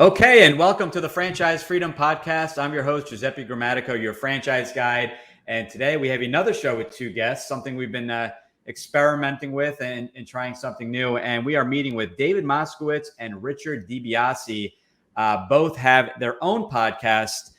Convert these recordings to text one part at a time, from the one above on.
Okay, and welcome to the Franchise Freedom Podcast. I'm your host, Giuseppe Grammatico, your franchise guide. And today we have another show with two guests, something we've been experimenting with and trying something new. And we are meeting with David Moskowitz and Richard DiBiase. Both have their own podcast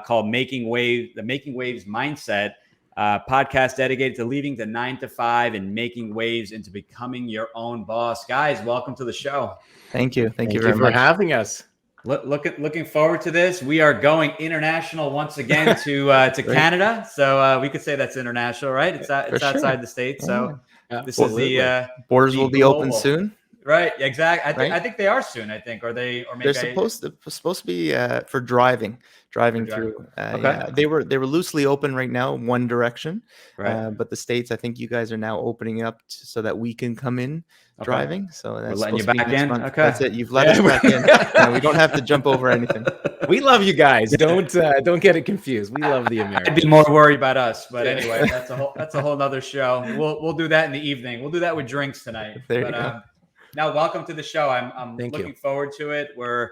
called Making Waves, the Making Waves Mindset, podcast dedicated to leaving the 9 to 5 and making waves into becoming your own boss. Guys, welcome to the show. Thank you. Thank you very much for having us. Looking forward to this. We are going international once again to Canada, so we could say that's international, right? It's outside the States, so this is the borders will be open soon, right? Exactly. I think they are soon. I think, or maybe they're supposed to be for driving through. Okay. Yeah. They were loosely open right now, one direction, right? But the States, I think you guys are now opening up so that we can come in driving. So that's letting you back in. Okay, that's it. You've let us back in. No, we don't have to jump over anything. We love you guys. Don't get it confused. We love the Americans. I'd be more worried about us, but anyway, that's a whole nother show. We'll do that in the evening. We'll do that with drinks tonight. There you go. Now, welcome to the show. I'm looking forward to it. We're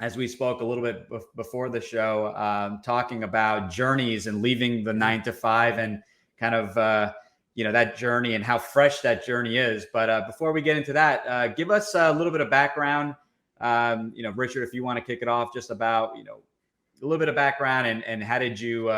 as we spoke a little bit before the show, talking about journeys and leaving the 9 to 5 and kind of that journey and how fresh that journey is. But before we get into that, give us a little bit of background. Richard, if you want to kick it off, just about a little bit of background and how did you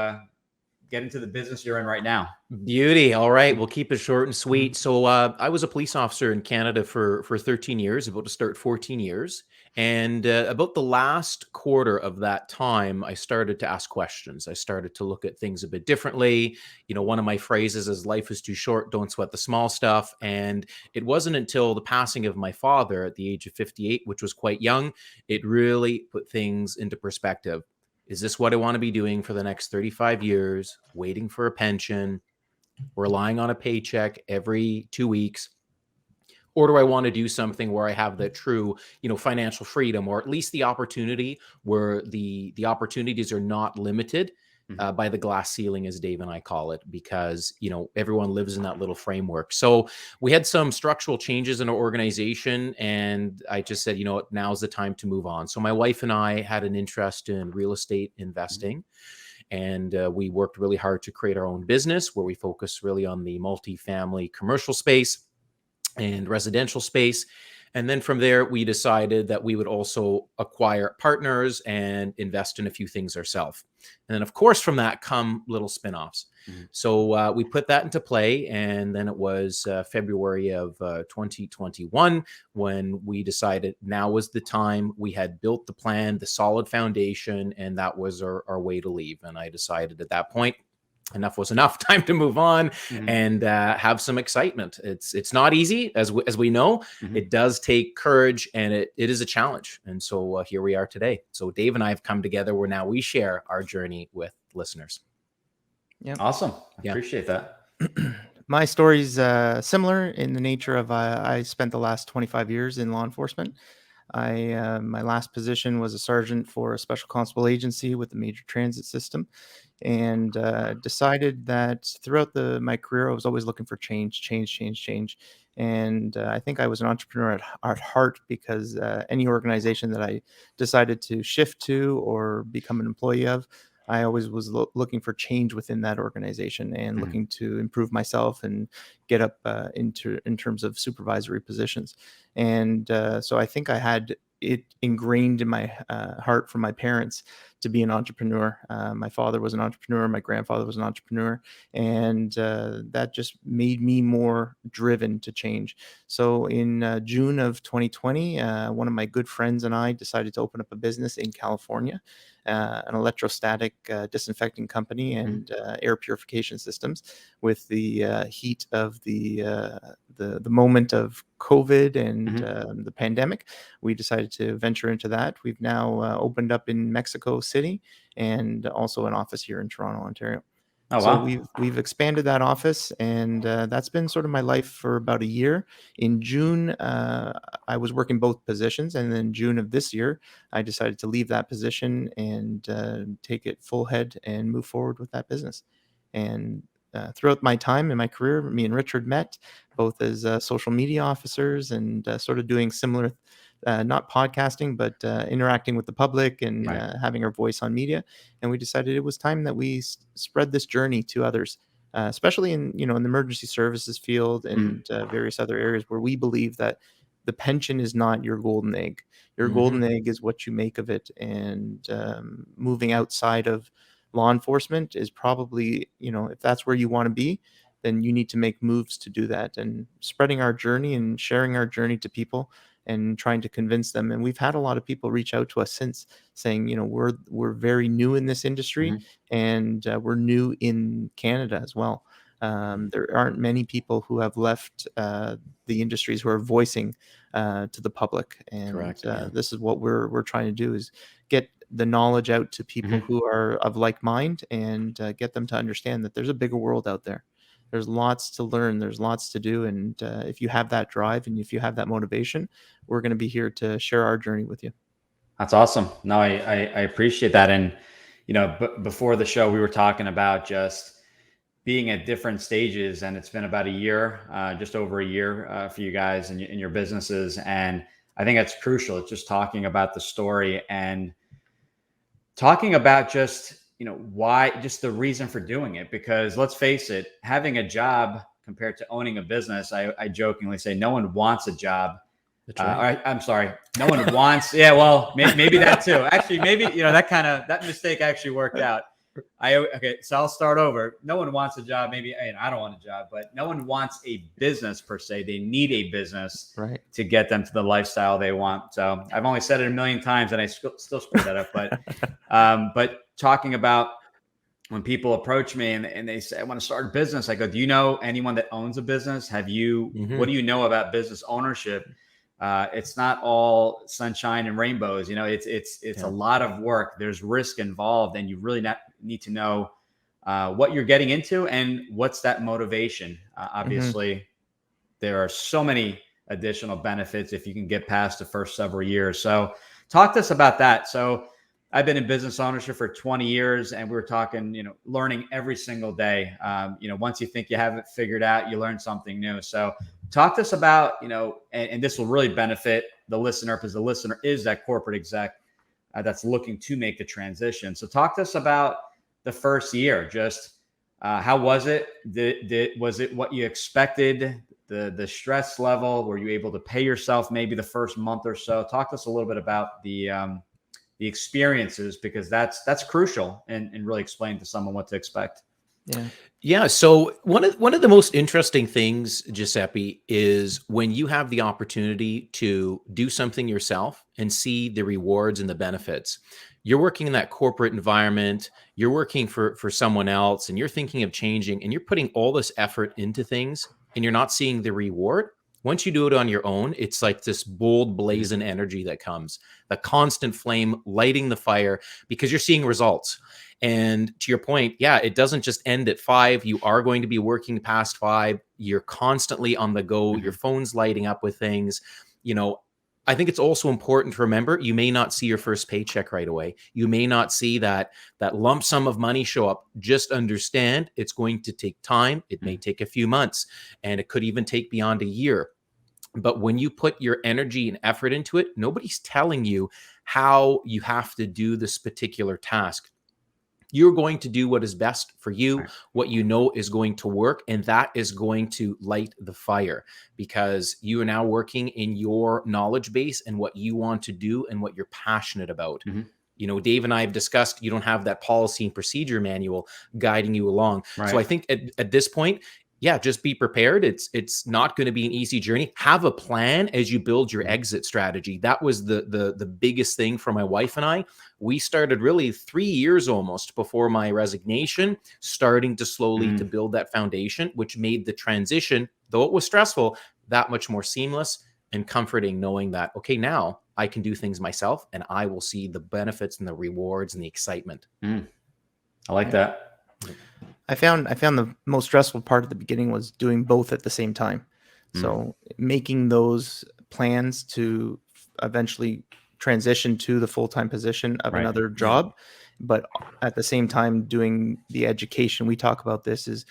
get into the business you're in right now? Beauty. All right, we'll keep it short and sweet. So I was a police officer in Canada for 13 years, about to start 14 years. And about the last quarter of that time, I started to ask questions. I started to look at things a bit differently. One of my phrases is life is too short, don't sweat the small stuff. And it wasn't until the passing of my father at the age of 58, which was quite young, it really put things into perspective. Is this what I want to be doing for the next 35 years, waiting for a pension, relying on a paycheck every 2 weeks? Or do I want to do something where I have the true, financial freedom, or at least the opportunity where the opportunities are not limited by the glass ceiling, as Dave and I call it, because, everyone lives in that little framework. So we had some structural changes in our organization, and I just said, now's the time to move on. So my wife and I had an interest in real estate investing. And we worked really hard to create our own business where we focus really on the multifamily commercial space and residential space. And then from there, we decided that we would also acquire partners and invest in a few things ourselves. And then, of course, from that come little spinoffs. So we put that into play. And then it was February of 2021 when we decided now was the time. We had built the plan, the solid foundation, and that was our way to leave. And I decided at that point, enough was enough. Time to move on and have some excitement. It's not easy, as we know. It does take courage, and it is a challenge. And so here we are today. So Dave and I have come together where now we share our journey with listeners. Yeah, awesome. I appreciate that. My story's similar in the nature of I spent the last 25 years in law enforcement. My last position was a sergeant for a special constable agency with the major transit system, and decided that throughout my career, I was always looking for change. And I think I was an entrepreneur at heart, because any organization that I decided to shift to or become an employee of, I always was looking for change within that organization and looking to improve myself and get up in terms of supervisory positions. And so I think I had it ingrained in my heart from my parents to be an entrepreneur. My father was an entrepreneur. My grandfather was an entrepreneur. And that just made me more driven to change. So in June of 2020, one of my good friends and I decided to open up a business in California, an electrostatic disinfecting company and air purification systems. With the heat of the moment of COVID and the pandemic, we decided to venture into that. We've now opened up in Mexico City and also an office here in Toronto, Ontario. Oh, so wow. we've expanded that office, and that's been sort of my life for about a year. In June, I was working both positions, and then June of this year, I decided to leave that position and take it full head and move forward with that business. And throughout my time in my career, me and Richard met both as social media officers and sort of doing similar not podcasting, but interacting with the public and Right. having our voice on media. And we decided it was time that we spread this journey to others, especially in in the emergency services field Mm. and various other areas where we believe that the pension is not your golden egg. Your Mhm. golden egg is what you make of it. And moving outside of law enforcement is probably, if that's where you want to be, then you need to make moves to do that. And spreading our journey and sharing our journey to people and trying to convince them. And we've had a lot of people reach out to us since, saying, we're very new in this industry, Mhm. and we're new in Canada as well. There aren't many people who have left the industries who are voicing to the public, and Correct. Yeah. this is what we're trying to do, is get the knowledge out to people Mhm. who are of like mind, and get them to understand that there's a bigger world out there. There's lots to learn. There's lots to do. And if you have that drive and if you have that motivation, we're going to be here to share our journey with you. That's awesome. No, I appreciate that. And, before the show, we were talking about just being at different stages, and it's been about a year, just over a year for you guys and in your businesses. And I think that's crucial. It's just talking about the story and talking about just, why, just the reason for doing it. Because let's face it, having a job compared to owning a business, I jokingly say no one wants a job. That's right. I'm sorry. No one wants. Yeah, well, maybe that too. Actually, maybe that mistake actually worked out. Okay, so I'll start over. No one wants a job. Maybe I don't want a job, but no one wants a business per se. They need a business Right. to get them to the lifestyle they want. So I've only said it a million times, and I still screw that up. But talking about when people approach me and they say, I want to start a business, I go, do you know anyone that owns a business? What do you know about business ownership? It's not all sunshine and rainbows. It's a lot of work. There's risk involved, and you really need to know what you're getting into and what's that motivation. Obviously, there are so many additional benefits if you can get past the first several years. So talk to us about that. So I've been in business ownership for 20 years, and we were talking, learning every single day. Once you think you have it figured out, you learn something new. So talk to us about, and this will really benefit the listener, because the listener is that corporate exec that's looking to make the transition. So talk to us about the first year. Just how was it? Was it what you expected? The stress level? Were you able to pay yourself maybe the first month or so? Talk to us a little bit about the experiences, because that's crucial, and really explain to someone what to expect. Yeah. So one of the most interesting things, Giuseppe, is when you have the opportunity to do something yourself and see the rewards and the benefits. You're working in that corporate environment, you're working for someone else, and you're thinking of changing, and you're putting all this effort into things, and you're not seeing the reward. Once you do it on your own, it's like this bold blazing energy that comes, the constant flame lighting the fire, because you're seeing results. And to your point, yeah, it doesn't just end at 5. You are going to be working past 5. You're constantly on the go. Your phone's lighting up with things. I think it's also important to remember, you may not see your first paycheck right away. You may not see that lump sum of money show up. Just understand it's going to take time. It may take a few months, and it could even take beyond a year. But when you put your energy and effort into it, nobody's telling you how you have to do this particular task. You're going to do what is best for you, Right. what you know is going to work, and that is going to light the fire, because you are now working in your knowledge base and what you want to do and what you're passionate about. Dave and I have discussed, you don't have that policy and procedure manual guiding you along. Right. So I think at this point, yeah, just be prepared. It's not going to be an easy journey. Have a plan as you build your exit strategy. That was the biggest thing for my wife and I. We started really 3 years almost before my resignation, starting to slowly to build that foundation, which made the transition, though it was stressful, that much more seamless and comforting, knowing that, okay, now I can do things myself and I will see the benefits and the rewards and the excitement. I like that. I found the most stressful part at the beginning was doing both at the same time. So making those plans to eventually transition to the full-time position of Right. another job, but at the same time doing the education. We talk about this is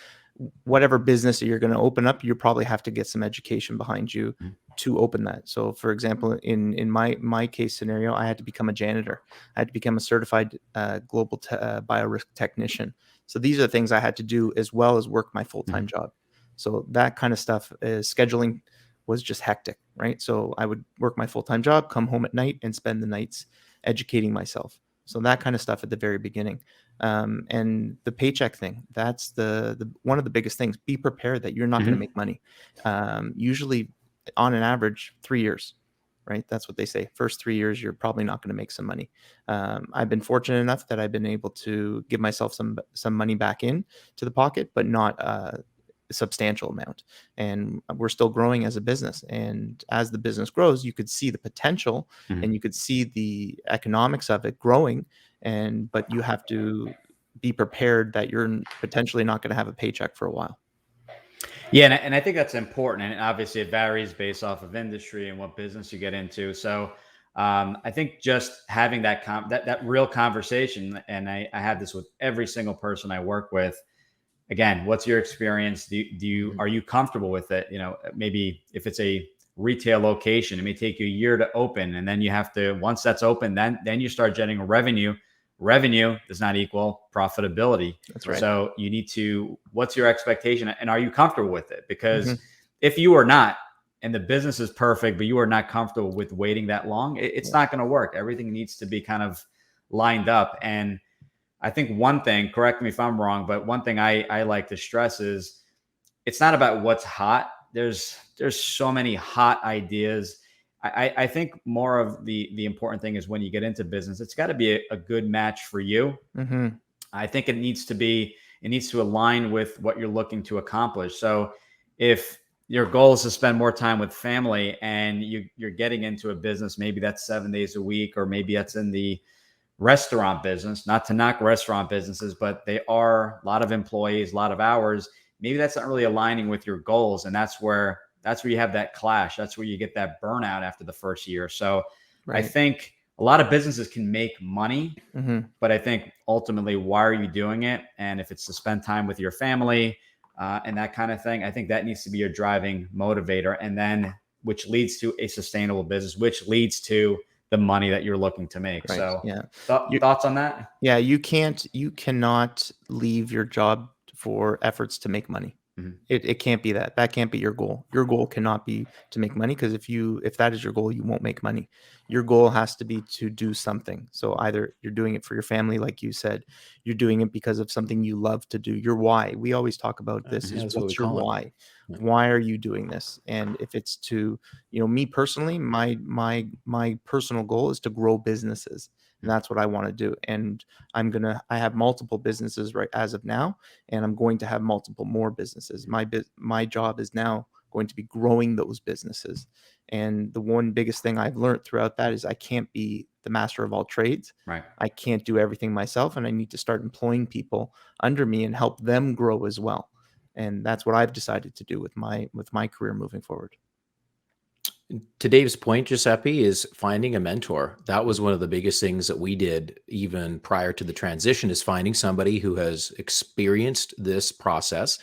whatever business that you're going to open up, you probably have to get some education behind you to open that. So for example, in my case scenario, I had to become a janitor. I had to become a certified global biorisk technician. So these are things I had to do as well as work my full-time job. So that kind of stuff, scheduling was just hectic, right? So I would work my full-time job, come home at night, and spend the nights educating myself. So that kind of stuff at the very beginning. And the paycheck thing, that's the one of the biggest things. Be prepared that you're not going to make money. Usually on an average, 3 years, right? That's what they say. First 3 years, you're probably not going to make some money. I've been fortunate enough that I've been able to give myself some money back in to the pocket, but not a substantial amount. And we're still growing as a business. And as the business grows, you could see the potential and you could see the economics of it growing. But you have to be prepared that you're potentially not going to have a paycheck for a while. Yeah, and I think that's important. And obviously, it varies based off of industry and what business you get into. So I think just having that real conversation, and I have this with every single person I work with. Again, what's your experience? Are you comfortable with it? Maybe if it's a retail location, it may take you a year to open, and then you have to, once that's open, then you start generating revenue. Revenue does not equal profitability. That's right. So you need to, what's your expectation, and are you comfortable with it? Because if you are not, and the business is perfect, but you are not comfortable with waiting that long, it's not going to work. Everything needs to be kind of lined up. And I think one thing, correct me if I'm wrong, but one thing I like to stress is it's not about what's hot. There's so many hot ideas. I think more of the important thing is when you get into business, it's got to be a good match for you. I think it needs to align with what you're looking to accomplish. So if your goal is to spend more time with family and you're getting into a business, maybe that's 7 days a week, or maybe that's in the restaurant business, not to knock restaurant businesses, but they are a lot of employees, a lot of hours. Maybe that's not really aligning with your goals. And that's where you have that clash. That's where you get that burnout after the first year. So I think a lot of businesses can make money, but I think ultimately, why are you doing it? And if it's to spend time with your family and that kind of thing, I think that needs to be your driving motivator. And then which leads to a sustainable business, which leads to the money that you're looking to make. Right. So thoughts on that? Yeah, you cannot leave your job for efforts to make money. It can't be that. That can't be your goal. Your goal cannot be to make money, because if that is your goal, you won't make money. Your goal has to be to do something. So either you're doing it for your family, like you said, you're doing it because of something you love to do. Your why. We always talk about this is what's your why? Why are you doing this? And if it's to, me personally, my personal goal is to grow businesses. And that's what I want to do. And I have multiple businesses right as of now, and I'm going to have multiple more businesses. My job is now going to be growing those businesses. And the one biggest thing I've learned throughout that is I can't be the master of all trades. Right. I can't do everything myself, and I need to start employing people under me and help them grow as well. And that's what I've decided to do with my career moving forward. To Dave's point, Giuseppe, is finding a mentor. That was one of the biggest things that we did even prior to the transition, is finding somebody who has experienced this process,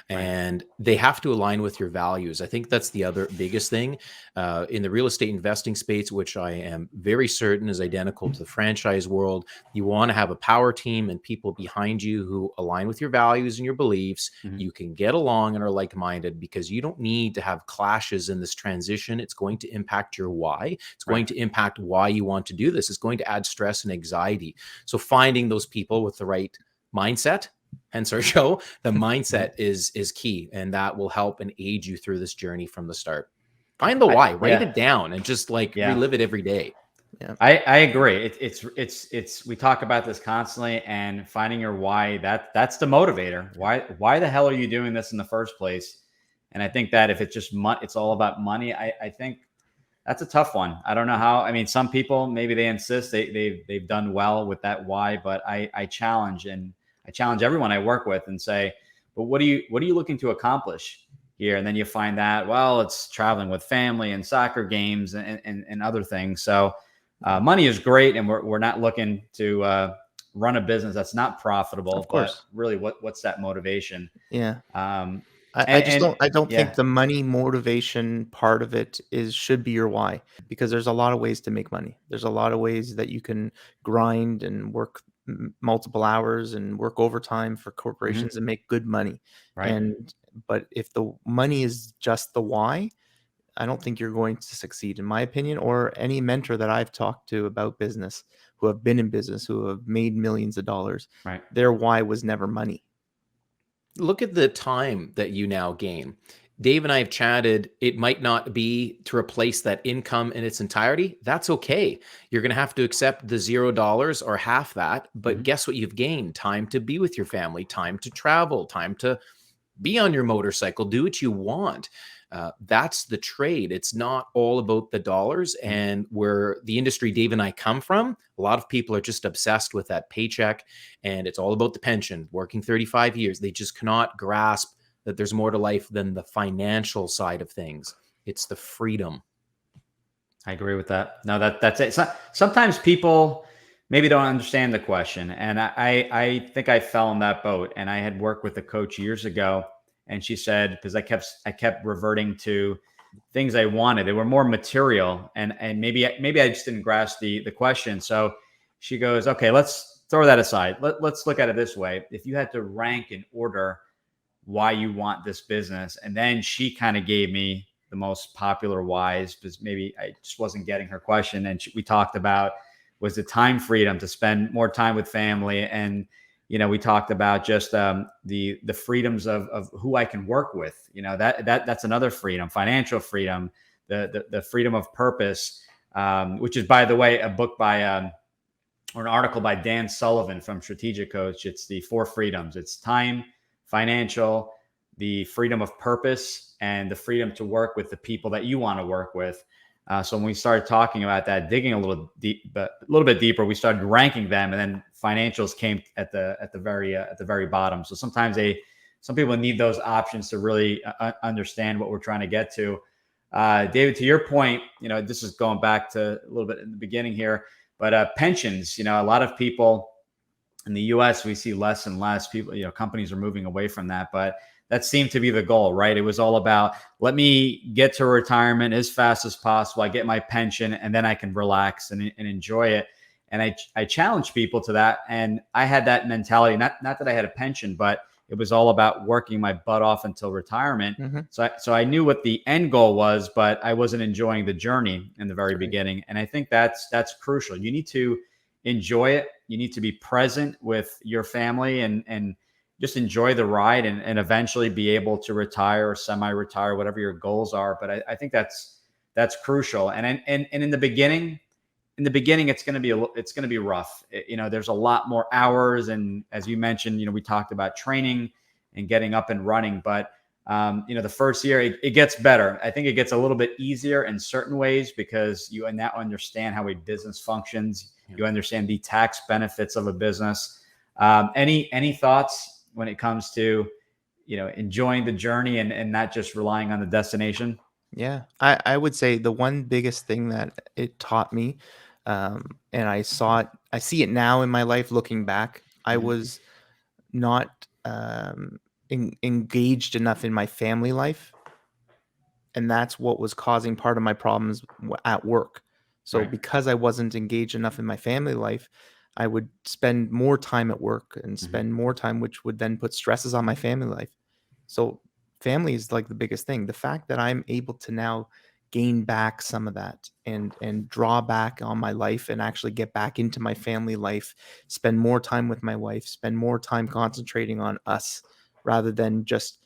and they have to align with your values. I think that's the other biggest thing in the real estate investing space, which I am very certain is identical to the franchise world. You want to have a power team and people behind you who align with your values and your beliefs. You can get along and are like-minded, because you don't need to have clashes in this transition. It's going to impact your why. It's going to impact why you want to do this. It's going to add stress and anxiety. So finding those people with the right mindset, hence our show, the mindset is key, and that will help and aid you through this journey from the start. Find the why, write it down, and just relive it every day. Yeah, I agree. It's we talk about this constantly, and finding your why, that's the motivator. Why the hell are you doing this in the first place? And I think that if it's just it's all about money, I think that's a tough one. I don't know how. I mean, some people, maybe they insist they've done well with that why, but I challenge everyone I work with and say, but what are you looking to accomplish here? And then you find that, well, it's traveling with family and soccer games and other things. So money is great, and we're not looking to run a business that's not profitable, Of but course. really what's that motivation? Yeah. Um, I don't think yeah, the money motivation part of it should be your why, because there's a lot of ways to make money. There's a lot of ways that you can grind and work multiple hours and work overtime for mhm, corporations and make good money. right. And but if the money is just the why, I don't think you're going to succeed, in my opinion, or any mentor that I've talked to about business, who have been in business, who have made millions of dollars, Right. their why was never money. Look at the time that you now gain. Dave and I have chatted. It might not be to replace that income in its entirety. That's okay. You're going to have to accept the $0 or half that. But Mhm. guess what you've gained? Time to be with your family, time to travel, time to be on your motorcycle, do what you want. That's the trade. It's not all about the dollars. Mhm. And where the industry Dave and I come from, a lot of people are just obsessed with that paycheck, and it's all about the pension, working 35 years. They just cannot grasp that there's more to life than the financial side of things. It's the freedom. I agree with that. No, that's it. Sometimes people maybe don't understand the question, and I think I fell in that boat. And I had worked with a coach years ago, and she said, because I kept reverting to things I wanted. They were more material, and maybe I just didn't grasp the question. So she goes, okay, let's throw that aside. Let's look at it this way. If you had to rank and order why you want this business. And then she kind of gave me the most popular whys, because maybe I just wasn't getting her question. And we talked about was the time freedom to spend more time with family. And, we talked about just the freedoms of who I can work with, that's another freedom, financial freedom, the freedom of purpose, which is, by the way, a book by, or an article by Dan Sullivan from Strategic Coach. It's the four freedoms. It's time, financial, the freedom of purpose, and the freedom to work with the people that you want to work with. So when we started talking about that, digging a little bit deeper, we started ranking them, and then financials came at the very bottom. So sometimes some people need those options to really understand what we're trying to get to. David, to your point, this is going back to a little bit in the beginning here, but pensions, a lot of people in the US, we see less and less people, companies are moving away from that, but that seemed to be the goal, right? It was all about, let me get to retirement as fast as possible. I get my pension, and then I can relax and enjoy it. And I challenge people to that. And I had that mentality, not that I had a pension, but it was all about working my butt off until retirement. Mhm. So I knew what the end goal was, but I wasn't enjoying the journey in the very Right. beginning. And I think that's crucial. You need to enjoy it. You need to be present with your family, and just enjoy the ride, and eventually be able to retire or semi-retire, whatever your goals are. But I think that's crucial. And in the beginning, it's going to be rough. There's a lot more hours, and as you mentioned, we talked about training and getting up and running. But the first year it gets better. I think it gets a little bit easier in certain ways, because you now understand how a business functions. Yeah. You understand the tax benefits of a business. Any thoughts when it comes to enjoying the journey, and not just relying on the destination? Yeah, I would say the one biggest thing that it taught me, and I see it now in my life looking back. I Mhm. was not engaged enough in my family life, and that's what was causing part of my problems at work. So Right. because I wasn't engaged enough in my family life, I would spend more time at work and Mhm. spend more time, which would then put stresses on my family life. So family is like the biggest thing. The fact that I'm able to now gain back some of that and draw back on my life and actually get back into my family life, spend more time with my wife, spend more time concentrating on us rather than just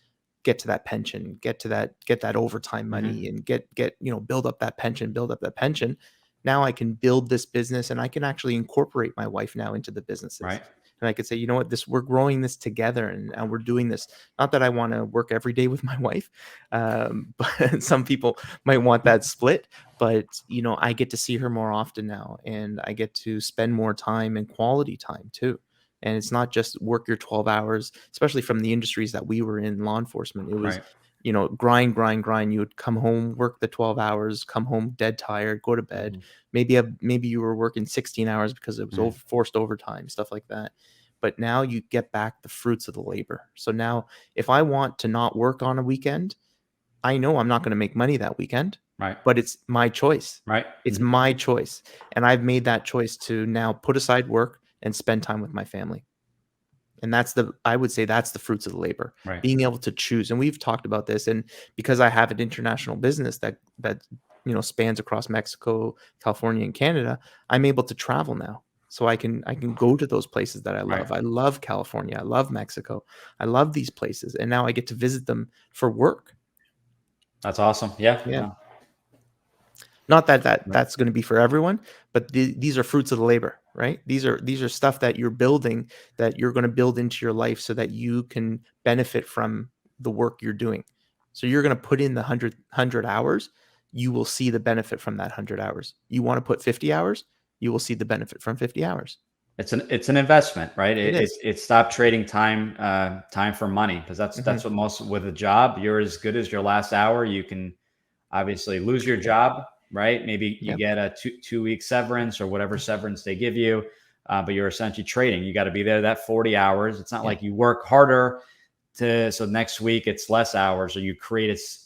get to that pension, get that overtime Mhm. money and build up that pension, build up that pension. Now I can build this business and I can actually incorporate my wife now into the businesses. Right. And I could say, you know what, we're growing this together, and we're doing this. Not that I want to work every day with my wife, but some people might want that split. But I get to see her more often now, and I get to spend more time and quality time too. And it's not just work your 12 hours, especially from the industries that we were in, law enforcement. It was, Right. grind. You would come home, work the 12 hours, come home dead tired, go to bed. Maybe you were working 16 hours because it was forced overtime, stuff like that. But now you get back the fruits of the labor. So now if I want to not work on a weekend, I know I'm not going to make money that weekend, Right. but it's my choice. Right. It's my choice. And I've made that choice to now put aside work and spend time with my family. And I would say that's the fruits of the labor, Right. being able to choose. And we've talked about this. And because I have an international business that spans across Mexico, California, and Canada, I'm able to travel now. So I can go to those places that I love. Right. I love California. I love Mexico. I love these places. And now I get to visit them for work. That's awesome. Yeah. Wow. Not that's going to be for everyone, but these are fruits of the labor, right? These are stuff that you're building, that you're going to build into your life so that you can benefit from the work you're doing. So you're going to put in the 100 hours, you will see the benefit from that 100 hours. You want to put 50 hours, you will see the benefit from 50 hours. It's an investment, right? It's stop trading time for money, because that's what most with a job, you're as good as your last hour. You can obviously lose your job, right? Maybe you get a two week severance or whatever severance they give you, but you're essentially trading. You got to be there that 40 hours. It's not like you work harder so next week it's less hours, or you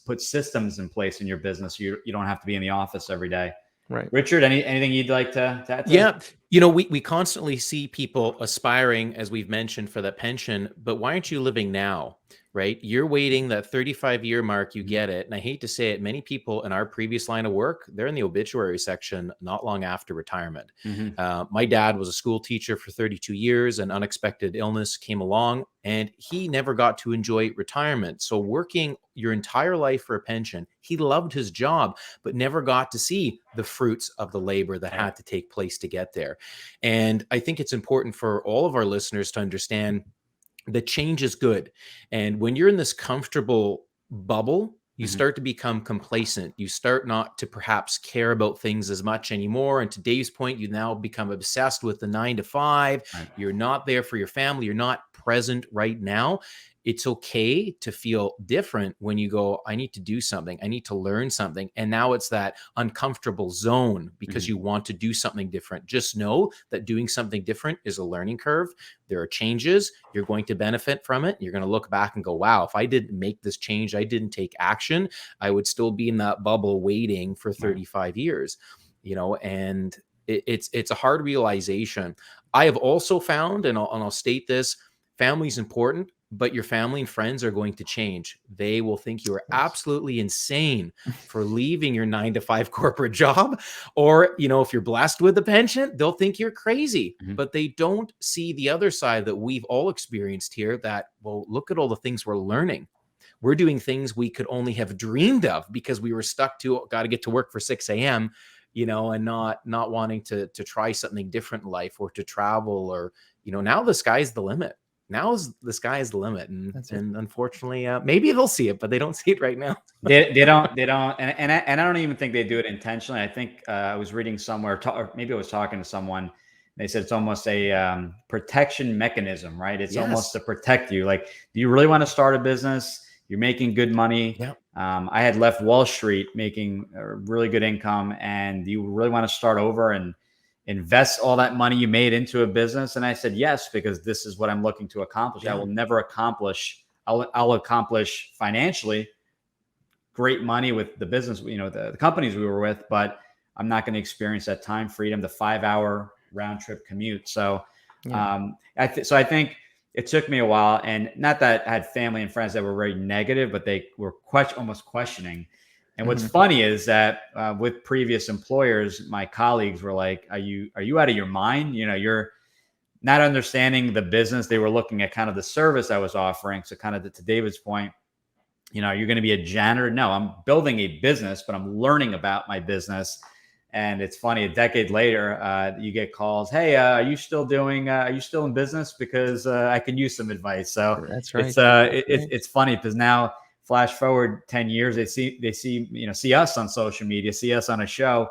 put systems in place in your business. You don't have to be in the office every day. Right. Richard, anything you'd like to add to? Yeah. We constantly see people aspiring, as we've mentioned, for that pension, but why aren't you living now? Right? You're waiting that 35-year mark, you get it. And I hate to say it, many people in our previous line of work, they're in the obituary section not long after retirement. My dad was a school teacher for 32 years. An unexpected illness came along and he never got to enjoy retirement. So working your entire life for a pension, he loved his job, but never got to see the fruits of the labor that had to take place to get there. And I think it's important for all of our listeners to understand that change is good. And when you're in this comfortable bubble, you start to become complacent. You start not to perhaps care about things as much anymore. And to Dave's point, you now become obsessed with the 9 to 5. Right. You're not there for your family. You're not present right now. It's okay to feel different when you go, I need to do something. I need to learn something. And now it's that uncomfortable zone because you want to do something different. Just know that doing something different is a learning curve. There are changes. You're going to benefit from it. You're going to look back and go, wow, if I didn't make this change, I didn't take action, I would still be in that bubble waiting for 35 years, and it's a hard realization. I have also found, and I'll state this, family is important, but your family and friends are going to change. They will think you are absolutely insane for leaving your 9 to 5 corporate job. Or, if you're blessed with a pension, they'll think you're crazy, but they don't see the other side that we've all experienced here, that, well, look at all the things we're learning. We're doing things we could only have dreamed of because we were stuck to, got to get to work for 6 a.m., and not wanting to try something different in life or to travel, or, now the sky's the limit. Now the sky is the limit, and unfortunately, maybe they'll see it, but they don't see it right now. They don't, and I don't even think they do it intentionally. I think I was reading somewhere, or maybe I was talking to someone. They said it's almost a protection mechanism, right? It's almost to protect you. Like, do you really want to start a business? You're making good money. Yeah. I had left Wall Street making a really good income, and you really want to start over and invest all that money you made into a business? And I said, yes, because this is what I'm looking to accomplish. I will never accomplish. I'll accomplish financially great money with the business, the companies we were with, but I'm not going to experience that time freedom, the 5-hour round trip commute. So, I think it took me a while, and not that I had family and friends that were very negative, but they were almost questioning. And what's funny is that with previous employers, my colleagues were like, are you out of your mind? You're not understanding the business. They were looking at kind of the service I was offering. So kind of to David's point, you're going to be a janitor. No, I'm building a business, but I'm learning about my business. And it's funny, a decade later, you get calls. Hey, are you still in business? Because I can use some advice. So that's right. It's funny because now, flash forward 10 years, they see us on social media, see us on a show,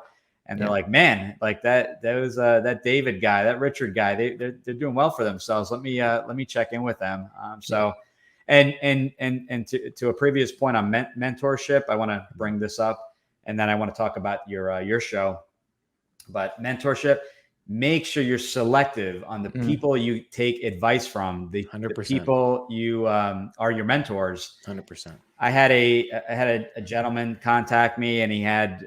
and they're like, man, like that was that David guy, that Richard guy, they're doing well for themselves. Let me check in with them. And to a previous point on mentorship, I want to bring this up, and then I want to talk about your show. But mentorship, make sure you're selective on the people you take advice from, the 100%. people you are your mentors. 100%. I had a gentleman contact me, and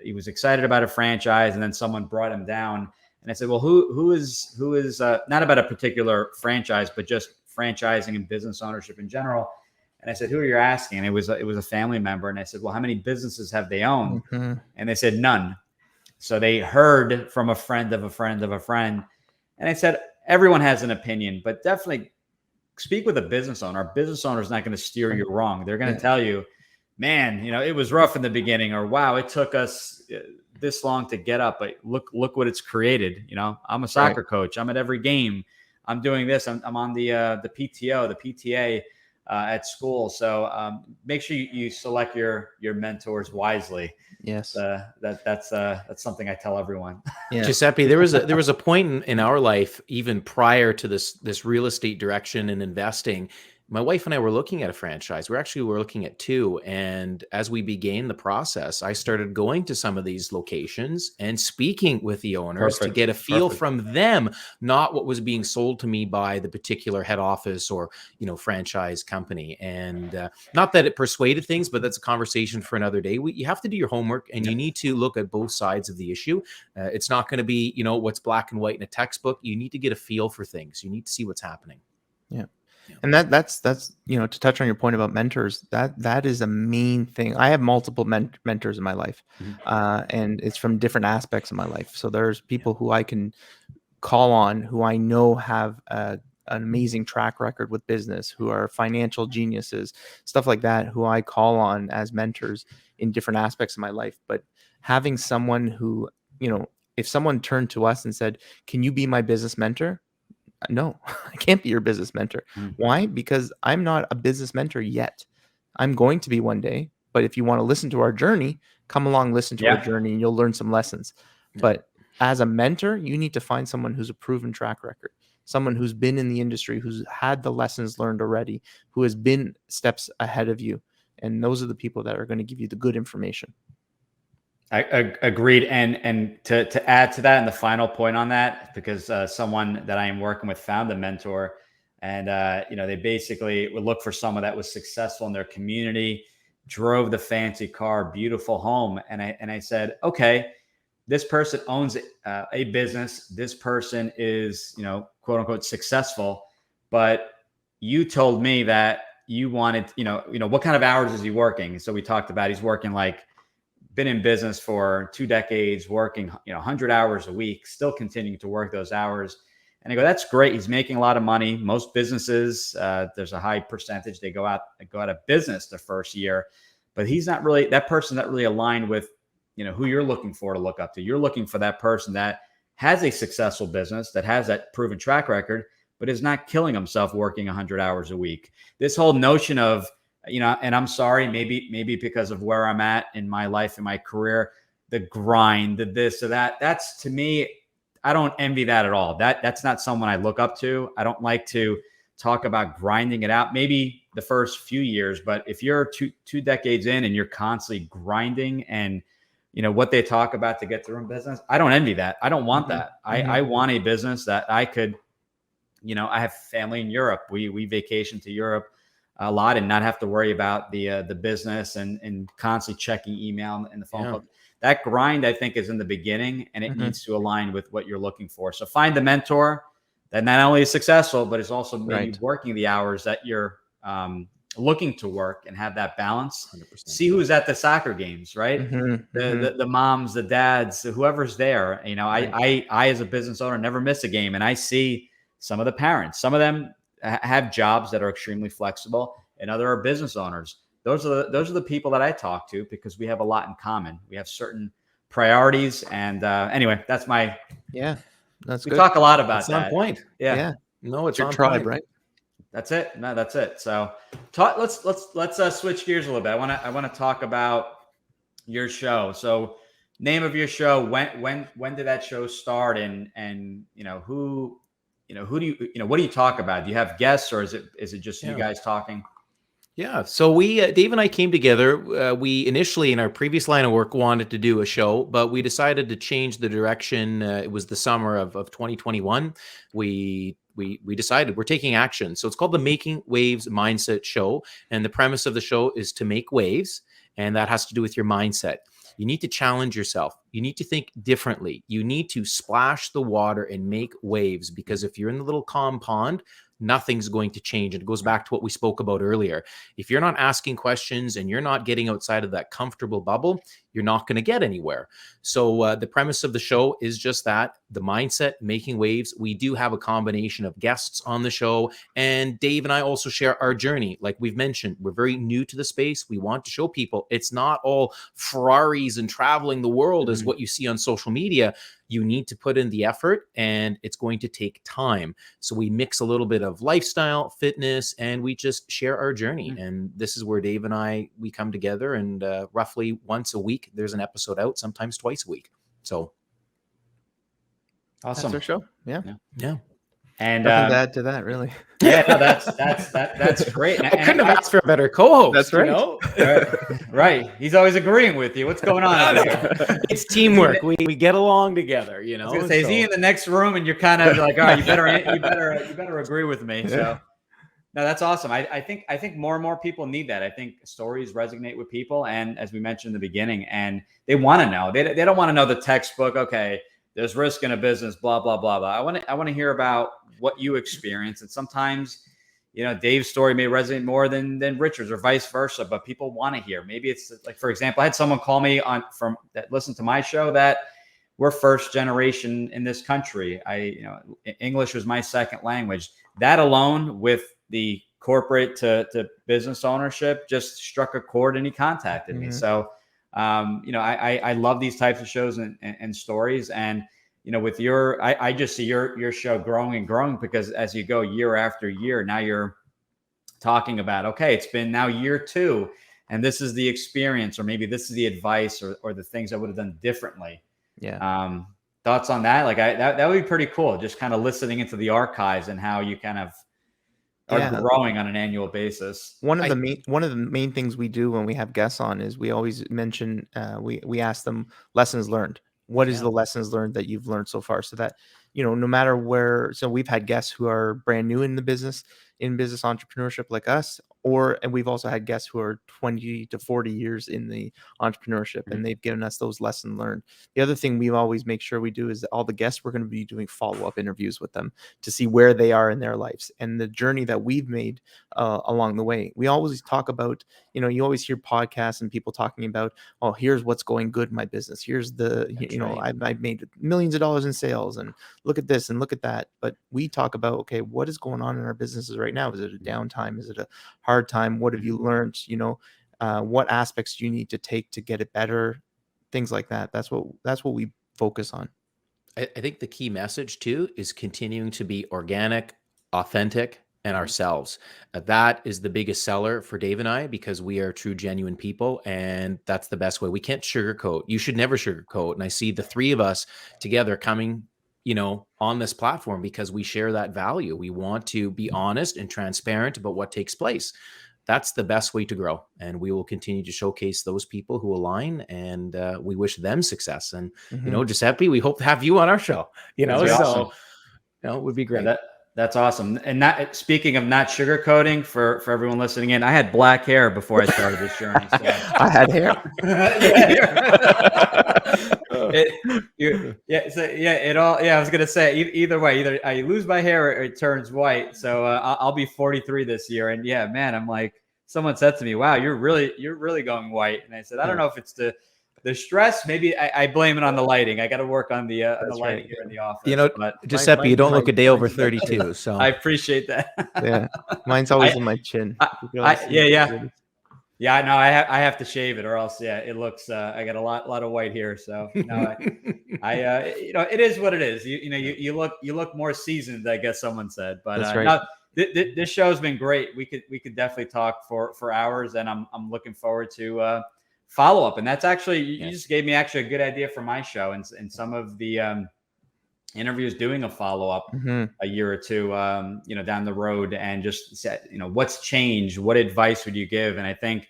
he was excited about a franchise, and then someone brought him down, and I said, well, who is not about a particular franchise, but just franchising and business ownership in general. And I said, who are you asking? And it was a family member. And I said, well, how many businesses have they owned? And they said none. So they heard from a friend of a friend of a friend. And I said, everyone has an opinion, but definitely speak with a business owner. A business owner is not going to steer you wrong. They're going to tell you, man, it was rough in the beginning, or wow, it took us this long to get up, but look what it's created. I'm a soccer coach. I'm at every game. I'm doing this. I'm on the PTO, the PTA at school. So make sure you select your mentors wisely. Yes. That's something I tell everyone. Yeah. Giuseppe, there was a point in our life, even prior to this real estate direction and investing. My wife and I were looking at a franchise. We're looking at two. And as we began the process, I started going to some of these locations and speaking with the owners to get a feel from them, not what was being sold to me by the particular head office or, franchise company. And not that it persuaded things, but that's a conversation for another day. You have to do your homework, and you need to look at both sides of the issue. It's not going to be, what's black and white in a textbook. You need to get a feel for things. You need to see what's happening. Yeah. And that's to touch on your point about mentors, that is a main thing. I have multiple mentors in my life, and it's from different aspects of my life. So there's people who I can call on, who I know have an amazing track record with business, who are financial geniuses, stuff like that, who I call on as mentors in different aspects of my life. But having someone who, if someone turned to us and said, "Can you be my business mentor?" No, I can't be your business mentor. Why? Because I'm not a business mentor yet. I'm going to be one day. But if you want to listen to our journey, come along, listen to our journey, and you'll learn some lessons. But as a mentor, you need to find someone who's a proven track record, someone who's been in the industry, who's had the lessons learned already, who has been steps ahead of you. And those are the people that are going to give you the good information. I agreed. And to add to that, and the final point on that, because someone that I am working with found a mentor, and they basically would look for someone that was successful in their community, drove the fancy car, beautiful home. And I said, okay, this person owns a business. This person is, quote unquote, successful. But you told me that you wanted, what kind of hours is he working? So we talked about, he's working been in business for 2 decades, working, 100 hours a week, still continuing to work those hours. And I go, that's great. He's making a lot of money. Most businesses, there's a high percentage, they go out of business the first year, but he's not really that person that really aligned with, who you're looking for to look up to. You're looking for that person that has a successful business, that has that proven track record, but is not killing himself working 100 hours a week. This whole notion of, and I'm sorry, maybe because of where I'm at in my life, in my career, the grind, the this or that, that's, to me, I don't envy that at all. That's not someone I look up to. I don't like to talk about grinding it out, maybe the first few years, but if you're two decades in and you're constantly grinding and, what they talk about to get through in business, I don't envy that. I don't want that. I want a business that I could, I have family in Europe. We vacation to Europe a lot and not have to worry about the business and constantly checking email and the phone call. That grind, I think, is in the beginning, and it needs to align with what you're looking for. So find the mentor that not only is successful, but is also maybe working the hours that you're looking to work, and have that balance. 100%. See who's at the soccer games, right? The moms, the dads, whoever's there. I as a business owner never miss a game, and I see some of the parents. Some of them have jobs that are extremely flexible, and other are business owners. Those are the people that I talk to, because we have a lot in common. We have certain priorities, and anyway, that's my that's we good. talk a lot about It's that. on point. Yeah. No, it's your on tribe, point. right? That's it. No, that's it. So let's switch gears a little bit. I want to talk about your show. So name of your show, when did that show start, and who do you what do you talk about? Do you have guests, or is it just you guys talking? Yeah. So Dave and I came together. We initially, in our previous line of work, wanted to do a show, but we decided to change the direction. It was the summer of 2021. We decided we're taking action. So it's called the Making Waves Mindset Show, and the premise of the show is to make waves, and that has to do with your mindset. You need to challenge yourself. You need to think differently. You need to splash the water and make waves, because if you're in the little calm pond, nothing's going to change. And it goes back to what we spoke about earlier. If you're not asking questions and you're not getting outside of that comfortable bubble, you're not going to get anywhere. So the premise of the show is just that, the mindset, making waves. We do have a combination of guests on the show, and Dave and I also share our journey. Like we've mentioned, we're very new to the space. We want to show people it's not all Ferraris and traveling the world as what you see on social media. You need to put in the effort, and it's going to take time. So we mix a little bit of lifestyle, fitness, and we just share our journey. And this is where Dave and I, we come together, and roughly once a week, there's an episode out, sometimes twice a week. So Awesome. That's our show. Yeah. And Nothing to add to that, really. yeah, no, that's great. I couldn't have asked for a better co-host. That's right. You know? Right. He's always agreeing with you. What's going on out there? It's teamwork. We get along together, you know. I was gonna say, is he in the next room and you're kind of like, all right, you better agree with me. So no, that's awesome. I think more and more people need that. I think stories resonate with people, and as we mentioned in the beginning, and they want to know. They don't want to know the textbook. Okay, there's risk in a business, blah blah blah blah. I want to hear about what you experience, and sometimes, you know, Dave's story may resonate more than Richard's, or vice versa. But people want to hear. Maybe it's like, for example, I had someone call me that listened to my show that we're first generation in this country. English was my second language. That alone, with the corporate to business ownership, just struck a chord, and he contacted me. So, I love these types of shows and stories. And, with I just see your show growing and growing, because as you go year after year, now you're talking about, okay, it's been now year 2, and this is the experience, or maybe this is the advice, or the things I would have done differently. Yeah. Thoughts on that? Like that would be pretty cool. Just kind of listening into the archives and how you kind of are growing on an annual basis. One of the main things we do when we have guests on is we always mention, we ask them lessons learned. What is the lessons learned that you've learned so far? So that, no matter where, so we've had guests who are brand new in business entrepreneurship like us, and we've also had guests who are 20 to 40 years in the entrepreneurship, and they've given us those lessons learned. The other thing we always make sure we do is that all the guests, we're going to be doing follow-up interviews with them to see where they are in their lives and the journey that we've made along the way. We always talk about, you always hear podcasts and people talking about, oh, here's what's going good in my business. Here's I've made millions of dollars in sales, and look at this and look at that. But we talk about, okay, what is going on in our businesses right now? Is it a downtime? Is it a hard time? What have you learned? What aspects do you need to take to get it better? Things like that. That's what we focus on. I think the key message too is continuing to be organic, authentic, and ourselves. That is the biggest seller for Dave and I, because we are true, genuine people, and that's the best way. We can't sugarcoat. You should never sugarcoat. And I see the three of us together coming, on this platform because we share that value. We want to be honest and transparent about what takes place. That's the best way to grow. And we will continue to showcase those people who align, and we wish them success. And, Giuseppe, we hope to have you on our show, awesome. It would be great. Yeah, that's awesome. And speaking of not sugarcoating, for everyone listening in, I had black hair before I started this journey. So. I had hair. I was gonna say, either way, either I lose my hair or it turns white. So I'll be 43 this year, and yeah, man, I'm like, someone said to me, "Wow, you're really going white," and I said, I don't know if it's the stress. Maybe I blame it on the lighting. I got to work on the lighting here in the office. But Giuseppe, you don't look a day over 32. So I appreciate that. Yeah, mine's always in my chin. Yeah, no, I have to shave it, or else, it looks. I got a lot of white here, so no, it is what it is. You look more seasoned, I guess someone said. But that's right. No, this show's been great. We could definitely talk for hours, and I'm looking forward to follow up. And that's actually, you just gave me actually a good idea for my show, and some of the interviews, doing a follow-up a year or two, down the road, and just said, what's changed? What advice would you give? And I think,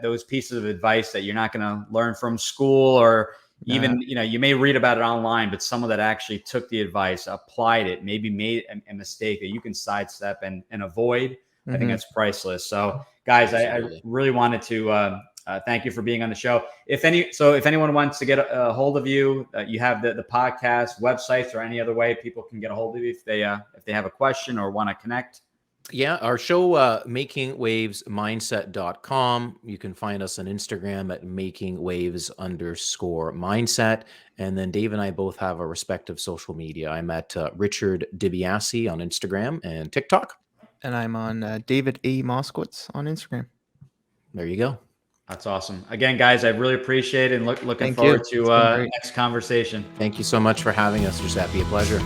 those pieces of advice that you're not going to learn from school, or even, you may read about it online, but someone that actually took the advice, applied it, maybe made a mistake that you can sidestep and avoid. I think that's priceless. So guys, I really wanted to, thank you for being on the show. If anyone wants to get a hold of you, you have the podcast, websites, or any other way people can get a hold of you if they have a question or want to connect. Yeah, our show, makingwavesmindset.com. You can find us on Instagram at makingwaves_mindset. And then Dave and I both have our respective social media. I'm at Richard DiBiase on Instagram and TikTok. And I'm on David A. Moskowitz on Instagram. There you go. That's awesome. Again, guys, I really appreciate it, and looking forward to next conversation. Thank you so much for having us, Giuseppe. A pleasure.